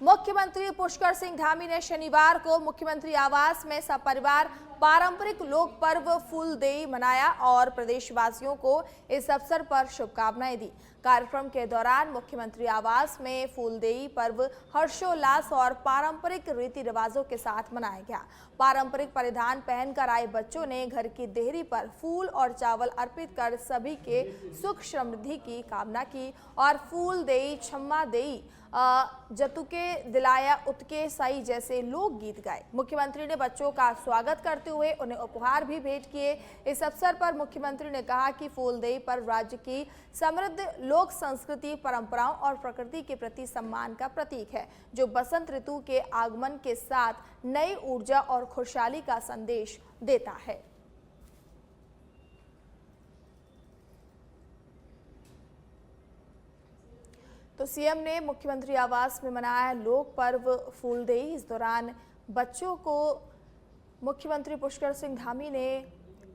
मुख्यमंत्री पुष्कर सिंह धामी ने शनिवार को मुख्यमंत्री आवास में सपरिवार पारंपरिक लोक पर्व फूलदेई मनाया और प्रदेशवासियों को इस अवसर पर शुभकामनाएं दी। कार्यक्रम के दौरान मुख्यमंत्री आवास में फूलदेई पर्व हर्षोल्लास और पारंपरिक रीति रिवाजों के साथ मनाया गया। पारंपरिक परिधान पहनकर आए बच्चों ने घर की देहरी पर फूल और चावल अर्पित कर सभी के सुख समृद्धि की कामना की और फूलदेई छम्मा देई जतुके दिलाया उतके साई जैसे लोकगीत गाए। मुख्यमंत्री ने बच्चों का स्वागत करते हुए उन्हें उपहार भी भेंट किए। इस अवसर पर मुख्यमंत्री ने कहा कि फूलदेई पर्व राज्य की समृद्ध लोक संस्कृति, परंपराओं और प्रकृति के प्रति सम्मान का प्रतीक है, जो बसंत ऋतु के आगमन के साथ नई ऊर्जा और खुशहाली का संदेश देता है। तो सीएम ने मुख्यमंत्री आवास में मनाया लोक पर्व फूलदेई। इस दौरान बच्चों को मुख्यमंत्री पुष्कर सिंह धामी ने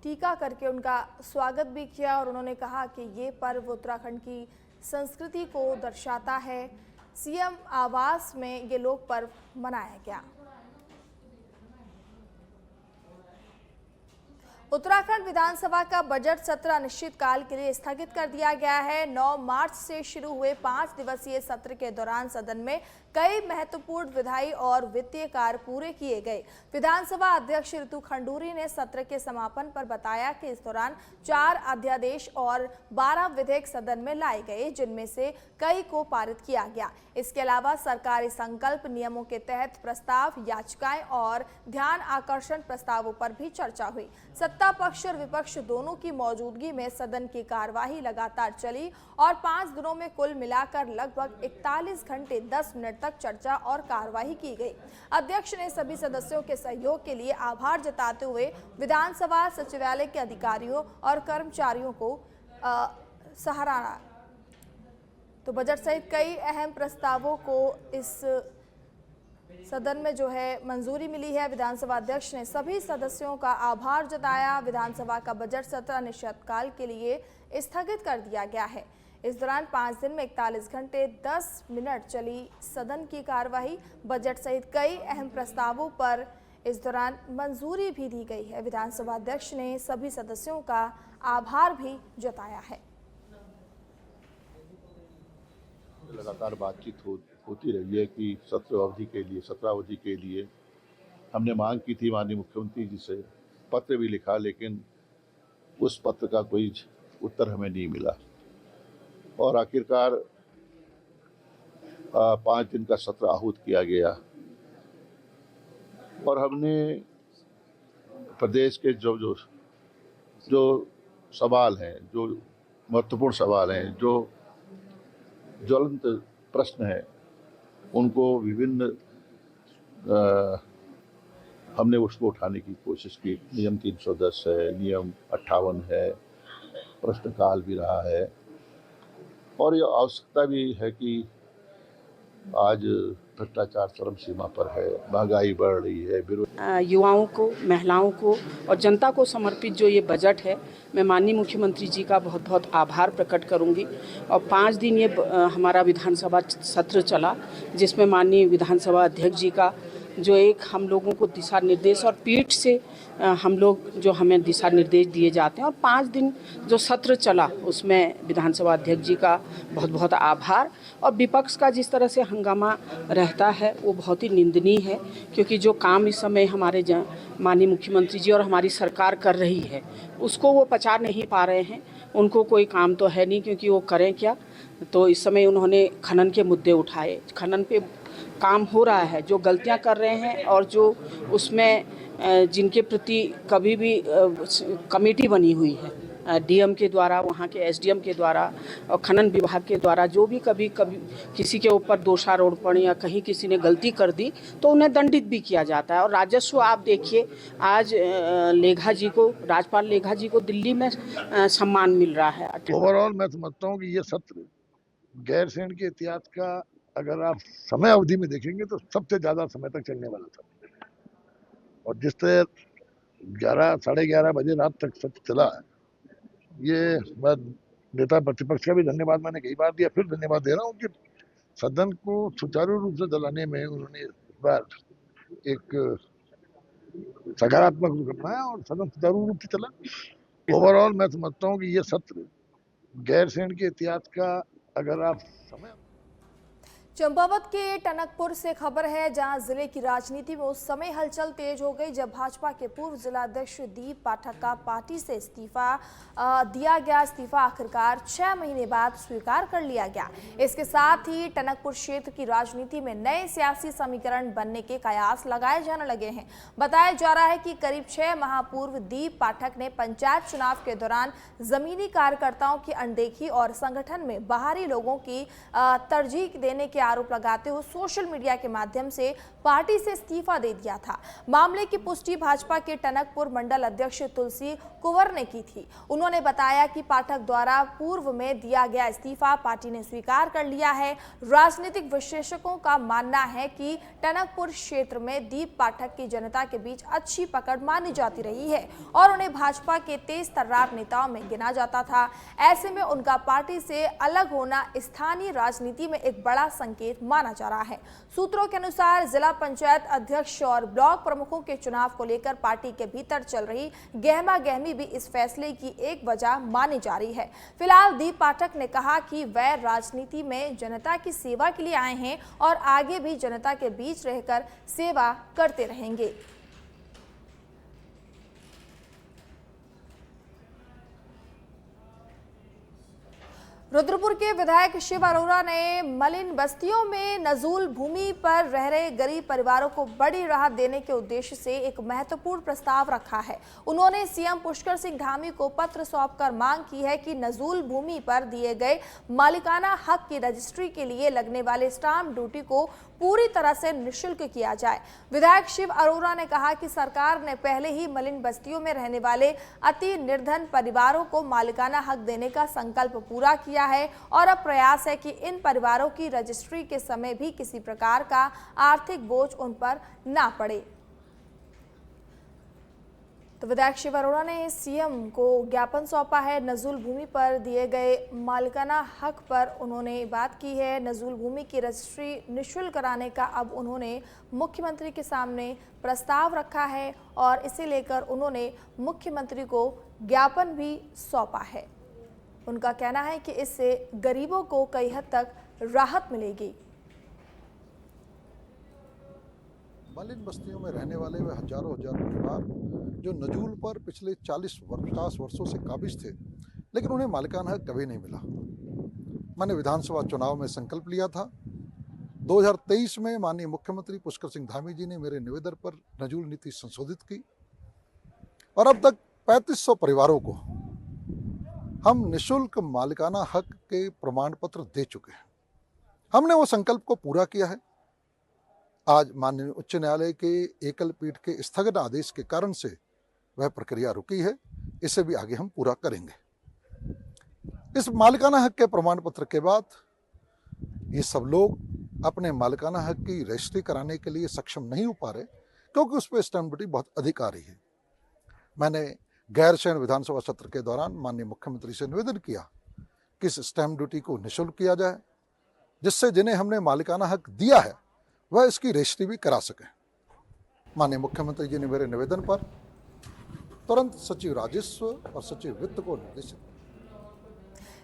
टीका करके उनका स्वागत भी किया और उन्होंने कहा कि ये पर्व उत्तराखंड की संस्कृति को दर्शाता है। सीएम आवास में ये लोक पर्व मनाया गया। उत्तराखंड विधानसभा का बजट सत्र अनिश्चितकाल के लिए स्थगित कर दिया गया है। 9 मार्च से शुरू हुए 5 दिवसीय सत्र के दौरान सदन में कई महत्वपूर्ण विधायी और वित्तीय कार्य पूरे किए गए। विधानसभा अध्यक्ष ऋतु खंडूरी ने सत्र के समापन पर बताया कि इस दौरान 4 अध्यादेश और 12 विधेयक सदन में लाए गए, जिनमें से कई को पारित किया गया। इसके अलावा सरकारी संकल्प नियमों के तहत प्रस्ताव, याचिकाएं और ध्यान आकर्षण प्रस्तावों पर भी चर्चा हुई। सत्ता पक्ष और विपक्ष दोनों की मौजूदगी में सदन की कार्यवाही लगातार चली और 5 दिनों में कुल मिलाकर लगभग 41 घंटे 10 मिनट तक चर्चा और कार्यवाही की गई। अध्यक्ष ने सभी सदस्यों के सहयोग के लिए आभार जताते हुए विधानसभा सचिवालय के अधिकारियों और कर्मचारियों को सराहा। तो बजट सहित कई अहम प्रस्तावों को इस सदन में जो है मंजूरी मिली है। विधानसभा अध्यक्ष ने सभी सदस्यों का आभार जताया। विधानसभा का बजट सत्र अनिश्चितकाल के लिए स्थगित कर दिया गया है। इस दौरान 5 दिन में 41 घंटे 10 मिनट चली सदन की कार्यवाही। बजट सहित कई अहम प्रस्तावों पर इस दौरान मंजूरी भी दी गई है। विधानसभा अध्यक्ष ने सभी सदस्यों का आभार भी जताया है। लगातार बातचीत होती रही है कि सत्रावधि के लिए हमने मांग की थी माननीय मुख्यमंत्री जी से, पत्र भी लिखा, लेकिन उस पत्र का कोई उत्तर हमें नहीं मिला और आखिरकार 5 दिन का सत्र आहूत किया गया और हमने प्रदेश के जो सवाल हैं, जो महत्वपूर्ण सवाल हैं, जो ज्वलंत प्रश्न है, उनको विभिन्न हमने उसको उठाने की कोशिश की। नियम 310 है, नियम 58 है, प्रश्नकाल भी रहा है और ये आवश्यकता भी है कि आज भ्रष्टाचार चरम सीमा पर है, महंगाई बढ़ रही है। युवाओं को, महिलाओं को और जनता को समर्पित जो ये बजट है, मैं माननीय मुख्यमंत्री जी का बहुत बहुत आभार प्रकट करूंगी। और 5 दिन ये हमारा विधानसभा सत्र चला, जिसमें माननीय विधानसभा अध्यक्ष जी का जो एक हम लोगों को दिशा निर्देश और पीठ से हम लोग जो हमें दिशा निर्देश दिए जाते हैं, और 5 दिन जो सत्र चला उसमें विधानसभा अध्यक्ष जी का बहुत बहुत आभार। और विपक्ष का जिस तरह से हंगामा रहता है वो बहुत ही निंदनीय है, क्योंकि जो काम इस समय हमारे माननीय मुख्यमंत्री जी और हमारी सरकार कर रही है उसको वो पचा नहीं पा रहे हैं। उनको कोई काम तो है नहीं, क्योंकि वो करें क्या। तो इस समय उन्होंने खनन के मुद्दे उठाए, खनन पे काम हो रहा है, जो गलतियां कर रहे हैं और जो उसमें जिनके प्रति कभी भी कमेटी बनी हुई है डीएम के द्वारा, वहाँ के एसडीएम के द्वारा और खनन विभाग के द्वारा, जो भी कभी किसी के ऊपर दोषारोपण या कहीं किसी ने गलती कर दी तो उन्हें दंडित भी किया जाता है। और राजस्व आप देखिए, आज राज्यपाल लेखा जी को दिल्ली में सम्मान मिल रहा है। ओवरऑल मैं समझता हूँ कि ये सत्र गैरसैंण के इतिहास का अगर आप समय अवधि में देखेंगे तो सबसे ज्यादा समय तक चलने वाला था। और जिस तरह 11 साढ़े 11 बजे रात तक सत्र चला, ये मैं नेता प्रतिपक्ष का भी धन्यवाद मैंने कई बार दिया, फिर धन्यवाद दे रहा हूँ कि सदन को सुचारू रूप से चलाने में उन्होंने इस बार एक सकारात्मक रुख अपनाया और सदन सुचारू रूप से चला। ओवरऑल मैं समझता हूँ कि ये सत्र गैरसैंण के इतिहास का, अगर आप समय चंपावत के टनकपुर से खबर है, जहां जिले की राजनीति में उस समय हलचल तेज हो गई जब भाजपा के पूर्व जिलाध्यक्ष दीप पाठक का पार्टी से इस्तीफा दिया गया। इस्तीफा आखिरकार 6 महीने बाद स्वीकार कर लिया गया। इसके साथ ही टनकपुर क्षेत्र की राजनीति में नए सियासी समीकरण बनने के कयास लगाए जाने लगे हैं। बताया जा रहा है कि करीब 6 माह पूर्व दीप पाठक ने पंचायत चुनाव के दौरान जमीनी कार्यकर्ताओं की अनदेखी और संगठन में बाहरी लोगों की तरजीह देने के आरोप लगाते हुए सोशल मीडिया के माध्यम से पार्टी से इस्तीफा दे दिया था। मामले की पुष्टि भाजपा के टनकपुर मंडल अध्यक्ष तुलसी कुंवर ने की थी। उन्होंने बताया कि पाठक द्वारा पूर्व में दिया गया इस्तीफा पार्टी ने स्वीकार कर लिया है। राजनीतिक विश्लेषकों का मानना है कि टनकपुर क्षेत्र में दीप पाठक की जनता के बीच अच्छी पकड़ मानी जाती रही है और उन्हें भाजपा के तेज तर्रार नेताओं में गिना जाता था। ऐसे में उनका पार्टी से अलग होना स्थानीय राजनीति में एक बड़ा संकेत माना जा रहा है। सूत्रों के अनुसार जिला पंचायत अध्यक्ष और ब्लॉक प्रमुखों के चुनाव को लेकर पार्टी के भीतर चल रही गहमा गहमी भी इस फैसले की एक वजह मानी जा रही है। फिलहाल दीप पाठक ने कहा कि वह राजनीति में जनता की सेवा के लिए आए हैं और आगे भी जनता के बीच रहकर सेवा करते रहेंगे। रुद्रपुर के विधायक शिव अरोड़ा ने मलिन बस्तियों में नजूल भूमि पर रह रहे गरीब परिवारों को बड़ी राहत देने के उद्देश्य से एक महत्वपूर्ण प्रस्ताव रखा है। उन्होंने सीएम पुष्कर सिंह धामी को पत्र सौंपकर मांग की है कि नजूल भूमि पर दिए गए मालिकाना हक की रजिस्ट्री के लिए लगने वाले स्टाम्प ड्यूटी को पूरी तरह से निःशुल्क किया जाए। विधायक शिव अरोड़ा ने कहा कि सरकार ने पहले ही मलिन बस्तियों में रहने वाले अति निर्धन परिवारों को मालिकाना हक देने का संकल्प पूरा किया है और अब प्रयास है कि इन परिवारों की रजिस्ट्री के समय भी किसी प्रकार का आर्थिक बोझ उन पर ना पड़े। तो विधायक शिव अरोड़ा ने सीएम को ज्ञापन सौंपा है। नजूल भूमि पर दिए गए मालिकाना हक पर उन्होंने बात की है। नजूल भूमि की रजिस्ट्री निःशुल्क कराने का अब उन्होंने मुख्यमंत्री के सामने प्रस्ताव रखा है और इसे लेकर उन्होंने मुख्यमंत्री को ज्ञापन भी सौंपा है। उनका कहना है कि इससे गरीबों को कई हद तक राहत मिलेगी। मलिन बस्तियों में रहने वाले वे हजारों परिवार जो नजूल पर पिछले 50 वर्षों से काबिज थे, लेकिन उन्हें मालिकाना हक कभी नहीं मिला। मैंने विधानसभा चुनाव में संकल्प लिया था। 2023 में माननीय मुख्यमंत्री पुष्कर सिंह धामी जी ने मेरे निवेदन पर नजूल नीति संशोधित की और अब तक 3500 परिवारों को हम निःशुल्क मालिकाना हक के प्रमाण पत्र दे चुके हैं। हमने वो संकल्प को पूरा किया है। आज माननीय उच्च न्यायालय के एकल पीठ के स्थगन आदेश के कारण से वह प्रक्रिया रुकी है। इसे भी आगे हम पूरा करेंगे। इस मालिकाना हक के प्रमाण पत्र के बाद ये सब लोग अपने मालिकाना हक की रजिस्ट्री कराने के लिए सक्षम नहीं हो पा रहे, क्योंकि उस पर स्टैम्प ड्यूटी बहुत अधिक आ रही है। मैंने गैरसैंण विधानसभा सत्र के दौरान माननीय मुख्यमंत्री से निवेदन किया कि इस स्टैम्प ड्यूटी को निःशुल्क किया जाए, जिससे जिन्हें हमने मालिकाना हक दिया है वह इसकी रजिस्ट्री भी करा सके। माननीय मुख्यमंत्री जी ने मेरे निवेदन पर तुरंत सचिव राजस्व और सचिव वित्त को निर्देशित।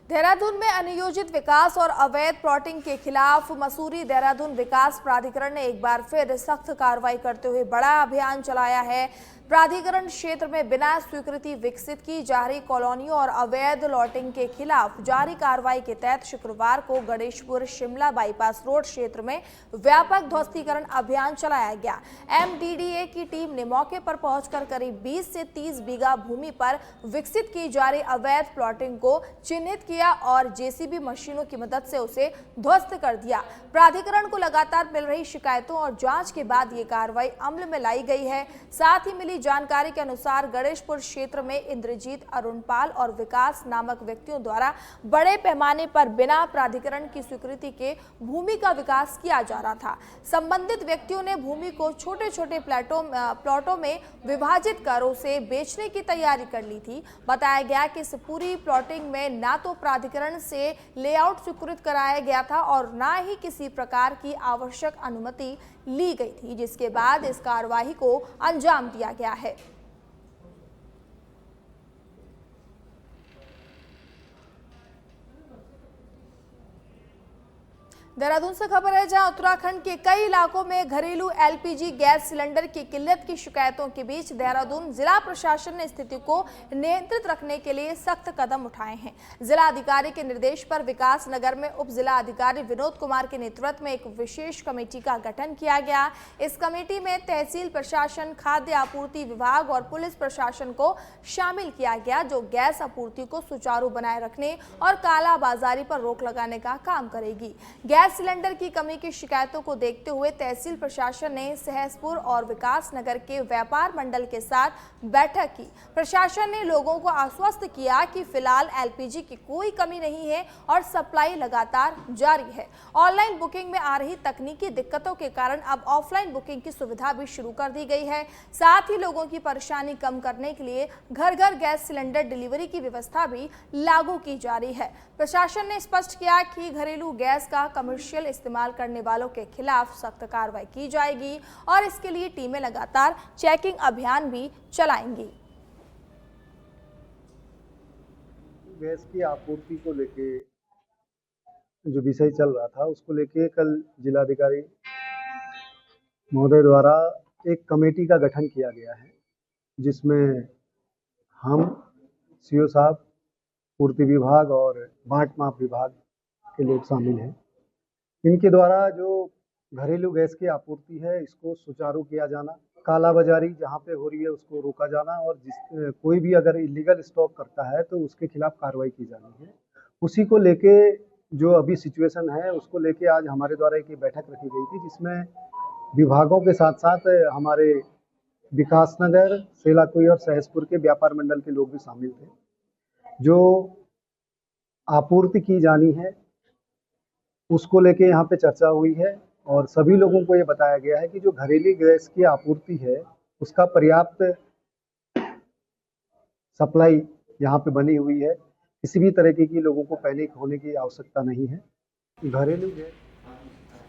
देहरादून में अनियोजित विकास और अवैध प्लॉटिंग के खिलाफ मसूरी देहरादून विकास प्राधिकरण ने एक बार फिर सख्त कार्रवाई करते हुए बड़ा अभियान चलाया है। प्राधिकरण क्षेत्र में बिना स्वीकृति विकसित की जा रही कॉलोनियों और अवैध लॉटिंग के खिलाफ जारी कार्रवाई के तहत शुक्रवार को गणेशपुर शिमला बाईपास रोड क्षेत्र में व्यापक ध्वस्तीकरण अभियान चलाया गया। एमडीडीए की टीम ने मौके पर पहुंचकर करीब 20 से 30 बीघा भूमि पर विकसित की जा रही अवैध प्लॉटिंग को चिन्हित किया और जेसीबी मशीनों की मदद से उसे ध्वस्त कर दिया। प्राधिकरण को लगातार मिल रही शिकायतों और जांच के बाद ये कार्रवाई अमल में लाई गई है। साथ ही मिली मिली जानकारी के अनुसार गणेशपुर क्षेत्र में इंद्रजीत, अरुणपाल और विकास नामक व्यक्तियों द्वारा बड़े पैमाने पर बिना प्राधिकरण की स्वीकृति के भूमि का विकास किया जा रहा था। संबंधित व्यक्तियों ने भूमि को छोटे छोटे प्लॉटों में विभाजित कर उसे बेचने की तैयारी कर ली थी। बताया गया कि इस पूरी प्लॉटिंग में ना तो प्राधिकरण से लेआउट स्वीकृत कराया गया था और ना ही किसी प्रकार की आवश्यक अनुमति ली गई थी, जिसके बाद इस कार्रवाई को अंजाम दिया गया है। देहरादून से खबर है, जहां उत्तराखंड के कई इलाकों में घरेलू एलपीजी गैस सिलेंडर की किल्लत की शिकायतों के बीच देहरादून जिला प्रशासन ने स्थिति को नियंत्रित रखने के लिए सख्त कदम उठाए हैं। जिला अधिकारी के निर्देश पर विकास नगर में उप जिला अधिकारी विनोद कुमार के नेतृत्व में एक विशेष कमेटी का गठन किया गया। इस कमेटी में तहसील प्रशासन, खाद्य आपूर्ति विभाग और पुलिस प्रशासन को शामिल किया गया, जो गैस आपूर्ति को सुचारू बनाए रखने और कालाबाजारी पर रोक लगाने का काम करेगी। गैस सिलेंडर की कमी की शिकायतों को देखते हुए तहसील प्रशासन ने सहसपुर और विकास नगर के व्यापार मंडल के साथ बैठक की। प्रशासन ने लोगों को आश्वस्त किया कि फिलहाल एलपीजी की कोई कमी नहीं है और सप्लाई लगातार जारी है। ऑनलाइन बुकिंग में आ रही तकनीकी दिक्कतों के कारण अब ऑफलाइन बुकिंग की सुविधा भी शुरू कर दी गई है। साथ ही लोगों की परेशानी कम करने के लिए घर घर गैस सिलेंडर डिलीवरी की व्यवस्था भी लागू की जा रही है। प्रशासन ने स्पष्ट किया कि घरेलू गैस का कमर्शियल इस्तेमाल करने वालों के खिलाफ सख्त कार्रवाई की जाएगी और इसके लिए टीमें लगातार चेकिंग अभियान भी चलाएंगी। गैस की आपूर्ति को लेके जो विषय चल रहा था, उसको लेके कल जिलाधिकारी महोदय द्वारा एक कमेटी का गठन किया गया है, जिसमें हम सीओ साहब, पूर्ति विभाग और बांट माप विभाग के लोग शामिल हैं। इनके द्वारा जो घरेलू गैस की आपूर्ति है, इसको सुचारू किया जाना, कालाबाजारी जहाँ पे हो रही है उसको रोका जाना और कोई भी अगर इलीगल स्टॉक करता है तो उसके खिलाफ कार्रवाई की जानी है। उसी को लेके जो अभी सिचुएशन है उसको लेके आज हमारे द्वारा एक बैठक रखी गई थी, जिसमें विभागों के साथ साथ हमारे विकासनगर, सेलाकुई और सहसपुर के व्यापार मंडल के लोग भी शामिल थे। जो आपूर्ति की जानी है उसको लेके यहाँ पे चर्चा हुई है और सभी लोगों को ये बताया गया है कि जो घरेलू गैस की आपूर्ति है उसका पर्याप्त सप्लाई यहाँ पे बनी हुई है। किसी भी तरीके की लोगों को पैनिक होने की आवश्यकता नहीं है। घरेलू गैस।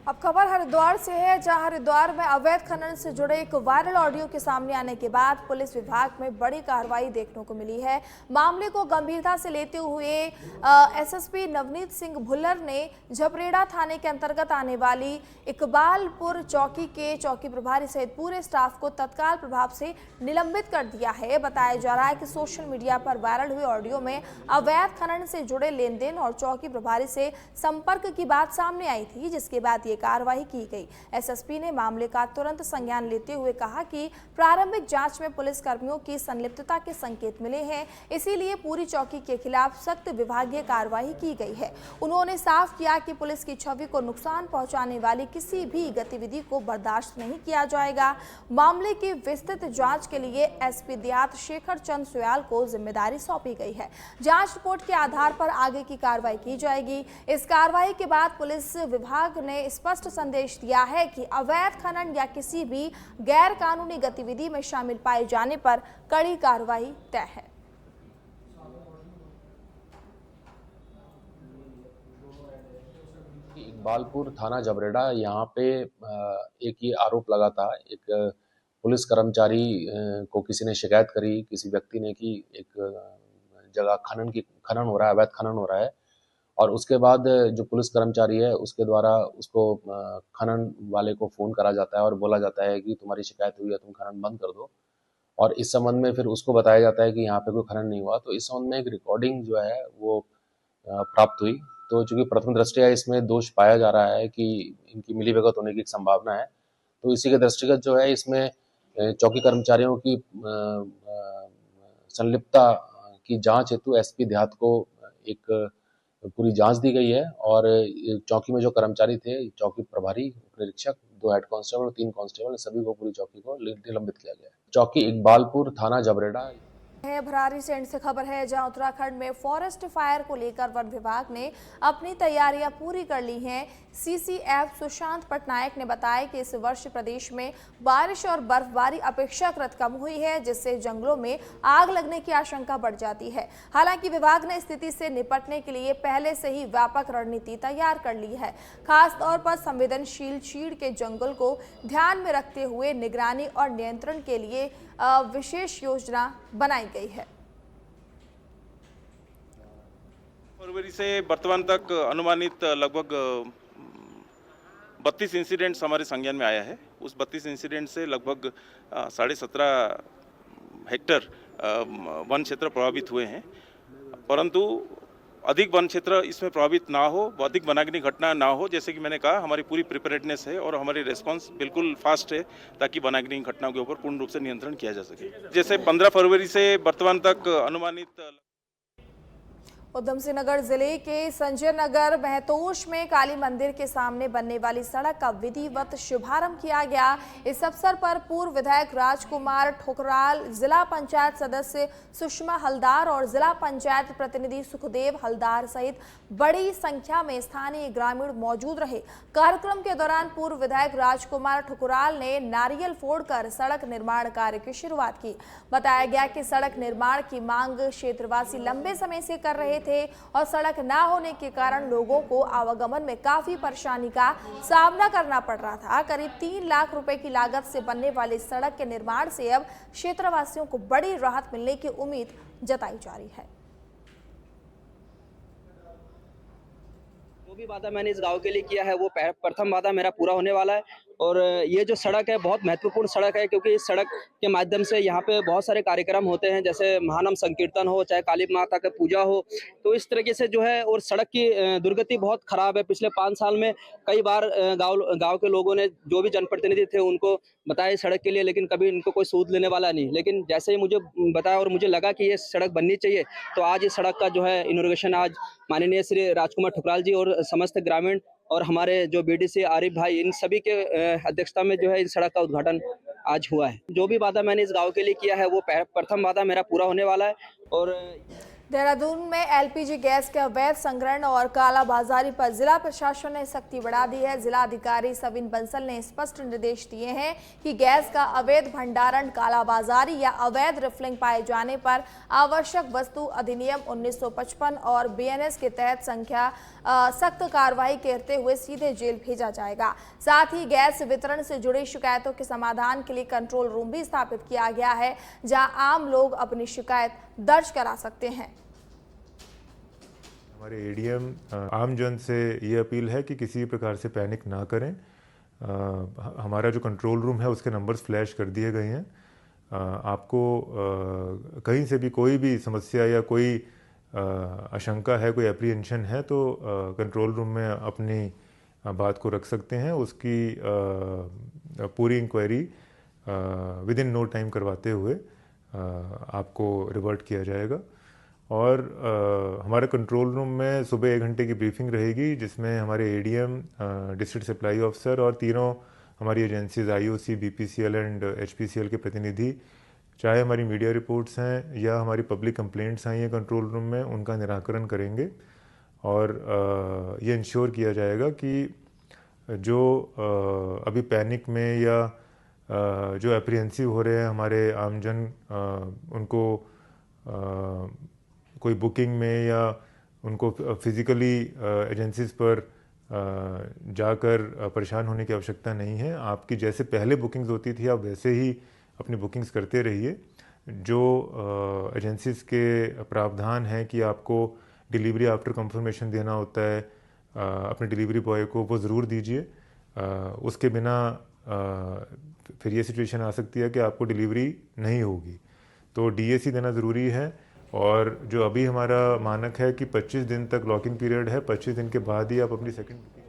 अब खबर हरिद्वार से है, जहां हरिद्वार में अवैध खनन से जुड़े एक वायरल ऑडियो के सामने आने के बाद पुलिस विभाग में बड़ी कार्रवाई देखने को मिली है। मामले को गंभीरता से लेते हुए एसएसपी नवनीत सिंह भुल्लर ने झपरेड़ा थाने के अंतर्गत आने वाली इकबालपुर चौकी के चौकी प्रभारी सहित पूरे स्टाफ को तत्काल प्रभाव से निलंबित कर दिया है। बताया जा रहा है कि सोशल मीडिया पर वायरल हुए ऑडियो में अवैध खनन से जुड़े लेन देन और चौकी प्रभारी से संपर्क की बात सामने आई थी, जिसके बाद कार्रवाई की गई। एसएसपी ने मामले का तुरंत संज्ञान लेते हुए कहा कि प्रारंभिक जांच में पुलिस कर्मियों की संलिप्तता के संकेत मिले हैं, इसीलिए पूरी चौकी के खिलाफ सख्त विभागीय कार्रवाई की गई है। उन्होंने साफ किया कि पुलिस की छवि को नुकसान पहुंचाने वाली किसी भी गतिविधि को बर्दाश्त नहीं किया जाएगा। मामले की विस्तृत जांच के लिए एसपी देहात शेखर चंद सुयाल को जिम्मेदारी सौंपी गई है। जांच रिपोर्ट के आधार पर आगे की कार्रवाई की जाएगी। इस कार्रवाई के बाद पुलिस विभाग ने स्पष्ट संदेश दिया है कि अवैध खनन या किसी भी गैर कानूनी गतिविधि में शामिल पाए जाने पर कड़ी कार्रवाई तय है। इकबालपुर थाना झबरेड़ा, यहाँ पे एक ये आरोप लगा था, एक पुलिस कर्मचारी को किसी ने शिकायत करी, किसी व्यक्ति ने कि एक जगह खनन हो रहा है, अवैध खनन हो रहा है, और उसके बाद जो पुलिस कर्मचारी है उसके द्वारा उसको खनन वाले को फ़ोन करा जाता है और बोला जाता है कि तुम्हारी शिकायत हुई है, तुम खनन बंद कर दो। और इस संबंध में फिर उसको बताया जाता है कि यहाँ पे कोई खनन नहीं हुआ। तो इस संबंध में एक रिकॉर्डिंग जो है वो प्राप्त हुई। तो चूँकि प्रथम दृष्टया इसमें दोष पाया जा रहा है कि इनकी मिलीभगत होने की संभावना है, तो इसी के दृष्टिगत जो है इसमें चौकी कर्मचारियों की संलिप्तता की जाँच हेतु एसपी देहात को एक पूरी जांच दी गई है। और चौकी में जो कर्मचारी थे, चौकी प्रभारी, उप निरीक्षक, 2 हेड कांस्टेबल और 3 कांस्टेबल, सभी को पूरी चौकी को निलंबित किया गया है। चौकी इकबालपुर, थाना जबरेड़ा। है भरारी से से खबर है, जहां उत्तराखंड में फॉरेस्ट फायर को लेकर वन विभाग ने अपनी तैयारियां पूरी कर ली हैं। सीसीएफ सुशांत पटनायक ने बताया कि इस वर्ष प्रदेश में बारिश और बर्फबारी अपेक्षाकृत कम हुई है, जिससे जंगलों में आग लगने की आशंका बढ़ जाती है। हालांकि विभाग ने स्थिति से निपटने के लिए पहले से ही व्यापक रणनीति तैयार कर ली है। खास तौर पर संवेदनशील चीड़ के जंगल को ध्यान में रखते हुए निगरानी और नियंत्रण के लिए विशेष योजना बनाई गई है। फरवरी से वर्तमान तक अनुमानित लगभग 32 इंसिडेंट्स हमारे संज्ञान में आया है। उस 32 इंसिडेंट से लगभग 17.5 हेक्टर वन क्षेत्र प्रभावित हुए हैं, परंतु अधिक वन क्षेत्र इसमें प्रभावित ना हो, अधिक वनाग्नि घटना ना हो, जैसे कि मैंने कहा हमारी पूरी प्रिपेयर्डनेस है और हमारी रिस्पांस बिल्कुल फास्ट है ताकि वनाग्नि घटनाओं के ऊपर पूर्ण रूप से नियंत्रण किया जा सके। जैसे 15 फरवरी से वर्तमान तक अनुमानित उधम सिंह नगर जिले के संजय नगर महतोश में काली मंदिर के सामने बनने वाली सड़क का विधिवत शुभारंभ किया गया। इस अवसर पर पूर्व विधायक राजकुमार ठुकराल, जिला पंचायत सदस्य सुषमा हलदार और जिला पंचायत प्रतिनिधि सुखदेव हलदार सहित बड़ी संख्या में स्थानीय ग्रामीण मौजूद रहे। कार्यक्रम के दौरान पूर्व विधायक राजकुमार ठुकराल ने नारियल फोड़कर सड़क निर्माण कार्य की शुरुआत की। बताया गया कि सड़क निर्माण की मांग क्षेत्रवासी लंबे समय से कर रहे थे और सड़क ना होने के कारण लोगों को आवागमन में काफी परेशानी का सामना करना पड़ रहा था। करीब 3 लाख रुपए की लागत से बनने वाली सड़क के निर्माण से अब क्षेत्रवासियों को बड़ी राहत मिलने की उम्मीद जताई जा रही है। जो भी वादा मैंने इस गांव के लिए किया है वो प्रथम वादा मेरा पूरा होने वाला है। और ये जो सड़क है बहुत महत्वपूर्ण सड़क है, क्योंकि इस सड़क के माध्यम से यहाँ पे बहुत सारे कार्यक्रम होते हैं, जैसे महानाम संकीर्तन हो, चाहे काली माता का पूजा हो। तो इस तरीके से जो है, और सड़क की दुर्गति बहुत खराब है। पिछले 5 साल में कई बार गांव के लोगों ने, जो भी जनप्रतिनिधि थे, उनको बताया इस सड़क के लिए, लेकिन कभी इनको कोई सूद लेने वाला नहीं। लेकिन जैसे ही मुझे बताया और मुझे लगा कि ये सड़क बननी चाहिए, तो आज इस सड़क का जो है इनॉग्रेशन आज माननीय श्री राजकुमार ठुकराल जी और समस्त ग्रामीण और हमारे जो बीडीसी आरिफ भाई, इन सभी के अध्यक्षता में जो है इस सड़क का उद्घाटन आज हुआ है। जो भी वादा मैंने इस गांव के लिए किया है वो प्रथम वादा मेरा पूरा होने वाला है। और देहरादून में एलपीजी गैस के अवैध संग्रहण और कालाबाजारी पर जिला प्रशासन ने सख्ती बढ़ा दी है। जिला अधिकारी सविन बंसल ने स्पष्ट निर्देश दिए हैं कि गैस का अवैध भंडारण, कालाबाजारी या अवैध रिफिलिंग पाए जाने पर आवश्यक वस्तु अधिनियम 1955 और बीएनएस के तहत सख्त कार्रवाई करते हुए सीधे जेल भेजा जाएगा। साथ ही गैस वितरण से जुड़ी शिकायतों के समाधान के लिए कंट्रोल रूम भी स्थापित किया गया है, जहां आम लोग अपनी शिकायत दर्ज करा सकते हैं। हमारे एडीएम आम जन से ये अपील है कि किसी प्रकार से पैनिक ना करें। हमारा जो कंट्रोल रूम है उसके नंबर्स फ्लैश कर दिए गए हैं। आपको कहीं से भी कोई भी समस्या या कोई आशंका है, कोई एप्रीहेंशन है, तो कंट्रोल रूम में अपनी बात को रख सकते हैं। उसकी पूरी inquiry within no time करवाते हुए आपको रिवर्ट किया जाएगा। और हमारे कंट्रोल रूम में सुबह 1 घंटे की ब्रीफिंग रहेगी, जिसमें हमारे एडीएम, डिस्ट्रिक्ट सप्लाई ऑफिसर और तीनों हमारी agencies IOC, BPCL and HPCL के प्रतिनिधि, चाहे हमारी मीडिया रिपोर्ट्स हैं या हमारी पब्लिक कंप्लेंट्स आई हैं कंट्रोल रूम में, उनका निराकरण करेंगे। और ये इंश्योर किया जाएगा कि जो अभी पैनिक में या जो एप्रीहेंसिव हो रहे हैं हमारे आमजन, उनको कोई बुकिंग में या उनको फिज़िकली एजेंसीज पर जाकर परेशान होने की आवश्यकता नहीं है। आपकी जैसे पहले बुकिंग्स होती थी, आप वैसे ही अपनी बुकिंग्स करते रहिए। जो एजेंसीज के प्रावधान हैं कि आपको डिलीवरी आफ्टर कंफर्मेशन देना होता है अपने डिलीवरी बॉय को, वो ज़रूर दीजिए। उसके बिना फिर ये सिचुएशन आ सकती है कि आपको डिलीवरी नहीं होगी, तो डीएसी देना ज़रूरी है। और जो अभी हमारा मानक है कि 25 दिन तक लॉक इन पीरियड है, 25 दिन के बाद ही आप अपनी सेकंड